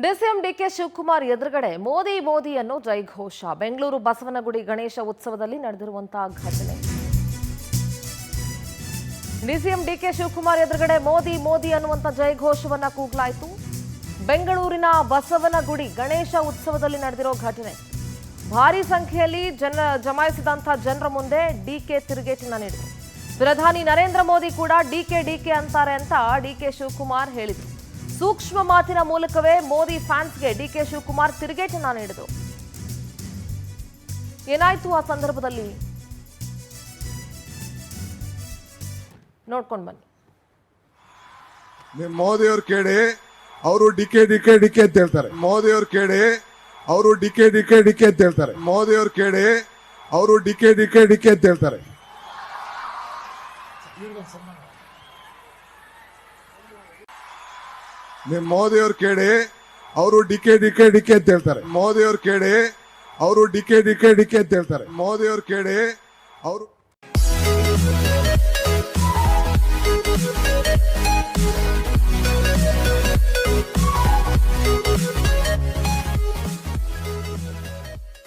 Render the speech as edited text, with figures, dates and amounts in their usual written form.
DCM DK Shivakumar ಎದುರುಗಡೆ ಮೋದಿ ಮೋದಿ ಅನ್ನೋ ಜೈಘೋಷ. ಬೆಂಗಳೂರು ಬಸವನಗುಡಿ ಗಣೇಶ ಉತ್ಸವದಲ್ಲಿ ನಡೆದಿರುವಂತಹ ಘಟನೆ. ಡಿಸಿಎಂ ಡಿಕೆ ಶಿವಕುಮಾರ್ ಎದುರುಗಡೆ ಮೋದಿ ಮೋದಿ ಅನ್ನುವಂತ ಜೈಘೋಷವನ್ನ ಕೂಗಲಾಯಿತು. ಬೆಂಗಳೂರಿನ ಬಸವನಗುಡಿ ಗಣೇಶ ಉತ್ಸವದಲ್ಲಿ ನಡೆದಿರೋ ಘಟನೆ. ಭಾರಿ ಸಂಖ್ಯೆಯಲ್ಲಿ ಜಮಾಯಿಸಿದಂತಹ ಜನರ ಮುಂದೆ ಡಿಕೆ ತಿರುಗೇಟನ್ನ ನೀಡಿದರು. ಪ್ರಧಾನಿ ನರೇಂದ್ರ ಮೋದಿ ಕೂಡ ಡಿಕೆ ಅಂತಾರೆ ಅಂತ ಡಿಕೆ ಶಿವಕುಮಾರ್ ಹೇಳಿದರು. ಸೂಕ್ಷ್ಮ ಮಾತಿನ ಮೂಲಕವೇ ಮೋದಿ ಫ್ಯಾನ್ಸ್ಗೆ ಡಿಕೆ ಶಿವಕುಮಾರ್ ತಿರುಗೇಟನ್ನ ನೀಡಿದರು. ಏನಾಯ್ತು ಆ ಸಂದರ್ಭದಲ್ಲಿ ನೋಡ್ಕೊಂಡು ಬನ್ನಿ. ಮೋದಿ ಅವ್ರು ಕೇಳಿ ಅವರು ಡಿಕೆ ಅಂತ ಹೇಳ್ತಾರೆ. ಮೋದಿ ಅವ್ರು ಕೇಳಿ ಅವರು ಡಿಕೆ ಅಂತ ಹೇಳ್ತಾರೆ. ಮೋದಿ ಅವ್ರು ಕೇಳಿ ಅವರು ಡಿಕೆ ಅಂತ ಹೇಳ್ತಾರೆ. ಮೋದಿ ಅವ್ರು ಕೇಳಿ ಅವರು ಡಿಕೆ ಅಂತ ಹೇಳ್ತಾರೆ. ಮೋದಿ ಅವ್ರು ಕೇಳಿ ಅವರು ಡಿಕೆ ಅಂತ ಹೇಳ್ತಾರೆ. ಮೋದಿ ಅವ್ರು ಕೇಳಿ ಅವರು